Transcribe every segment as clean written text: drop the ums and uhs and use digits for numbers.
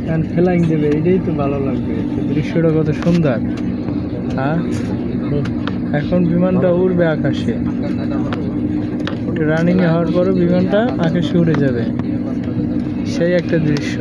এখন ফ্লাইং দেবে, এটাই তো ভালো লাগবে। দৃশ্যটা কত সুন্দর। হ্যাঁ, এখন বিমানটা উড়বে আকাশে। রানিংয়ে হওয়ার পরও বিমানটা আকাশে উড়ে যাবে, সেই একটা দৃশ্য।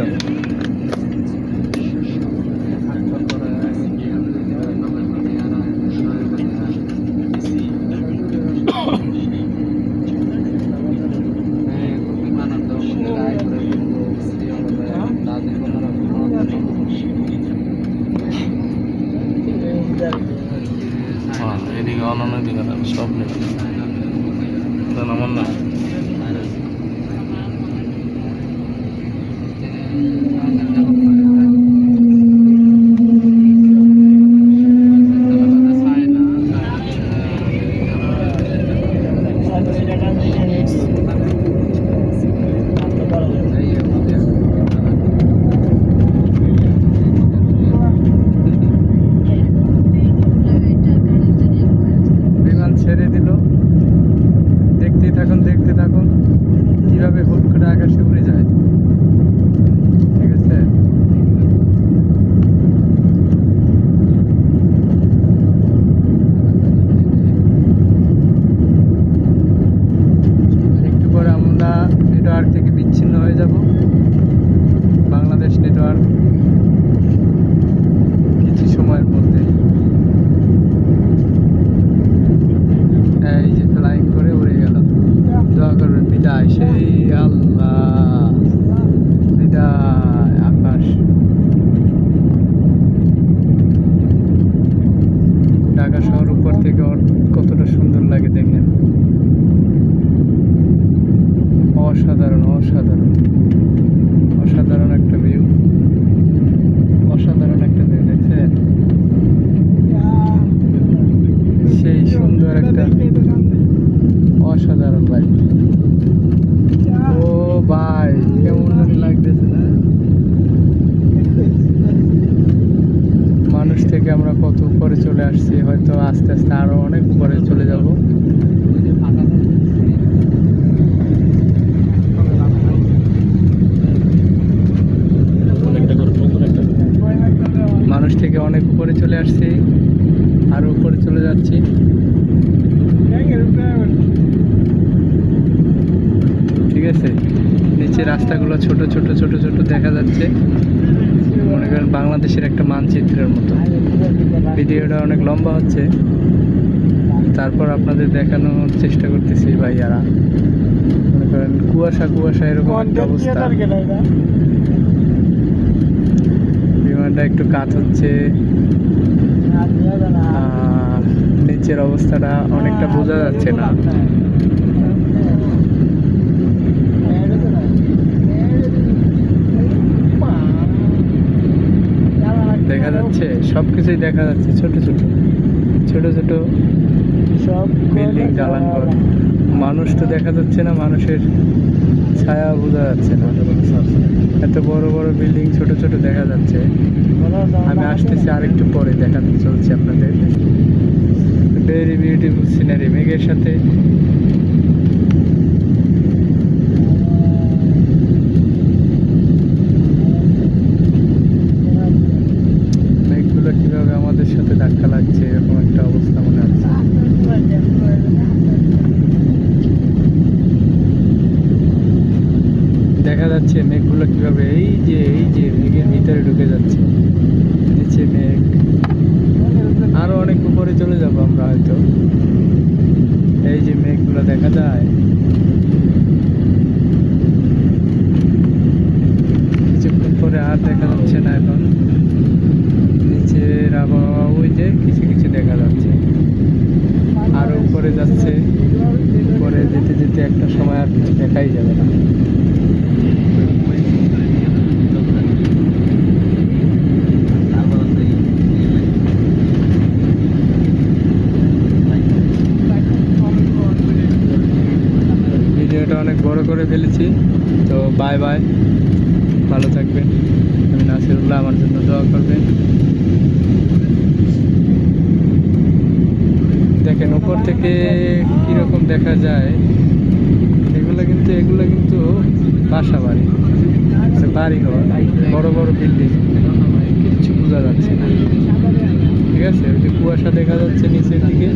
এদিকে অন্যান্য দিকে সব নেই আমার না। ছেড়ে দিল, দেখতে থাকুন দেখতে থাকুন কিভাবে হুট করে আকাশে উড়ে যায়। ঠিক আছে, একটু পরে আমরা নেটওয়ার্ক থেকে বিচ্ছিন্ন হয়ে যাব। বাংলাদেশ নেটওয়ার্ক কিছু সময়ের মধ্যে। এই যে ফ্লাইং করে উড়ে গেল। দোয়া করবেন বিদায়, সেই আল্লাহ বিদায়। আকাশ, ঢাকা শহর উপর থেকে কতটা সুন্দর লাগে দেখেন। অসাধারণ অসাধারণ অসাধারণ একটা ভিউ, অসাধারণ একটা ভিউ দেখছেন। সেই সুন্দর একটা অসাধারণ ভাই। ও ভাই, কেমন জানি লাগতেছে না? মানুষ থেকে আমরা কত উপরে চলে আসছি, হয়তো আস্তে আস্তে আরো অনেক উপরে চলে যাব। মানুষ থেকে অনেক উপরে চলে আসছি, আরো উপরে চলে যাচ্ছি। ঠিক আছে, নিচে রাস্তাগুলো ছোট ছোট ছোট ছোট দেখা যাচ্ছে, মনে করেন বাংলাদেশের একটা মানচিত্রের মতো। ভিডিওটা অনেক লম্বা হচ্ছে, তারপর আপনাদের দেখানোর চেষ্টা করতেছি ভাইয়ারা। মনে করেন কুয়াশা কুয়াশা এরকম একটা অবস্থা। বিমানটা একটু কাত হচ্ছে, নিচের অবস্থাটা অনেকটা বোঝা যাচ্ছে না। দেখা যাচ্ছে সবকিছুই দেখা যাচ্ছে, ছোট ছোট ছোট ছোট সব বিল্ডিং, দালানঘর। মানুষ তো দেখা যাচ্ছে না, মানুষের ছায়া বোঝা যাচ্ছে না। এত বড় বড় বিল্ডিং ছোট ছোট দেখা যাচ্ছে। আমি আসতেছি আরেকটু পরে, দেখাতে চলছি আপনাদের। ভেরি বিউটিফুল সিনারি, মেঘের সাথে মেঘগুলো কিভাবে আমাদের সাথে ধাক্কা লাগছে, এরকম একটা অবস্থা মনে হচ্ছে। দেখা যাচ্ছে মেঘগুলো কিভাবে এই যে মেঘের ভিতরে ঢুকে যাচ্ছে। নিচে মেঘ, আরো অনেক উপরে চলে যাব আমরা হয়তো। এই যে মেঘগুলো দেখা যায়, কিছুক্ষণ পরে আর দেখা যাচ্ছে না। এখন নিচের আবহাওয়া ওই যে কিছু কিছু দেখা যাচ্ছে, আরো উপরে যাচ্ছে। উপরে যেতে যেতে একটা সময় আর কিছু দেখাই যাবে না। ভিডিওটা অনেক বড় করে ফেলেছি, তো বাই বাই, ভালো থাকবেন। আমি নাসিরুল্লাহ, আমার জন্য দোয়া করবেন। দেখেন উপর থেকে কিরকম দেখা যায়। এগুলো কিন্তু বাসা বাড়ি। বাড়িঘর, বড় বড় বিল্ডিং, কিচ্ছু বোঝা যাচ্ছে না। ঠিক আছে, ওই যে কুয়াশা দেখা যাচ্ছে নিচের দিকে,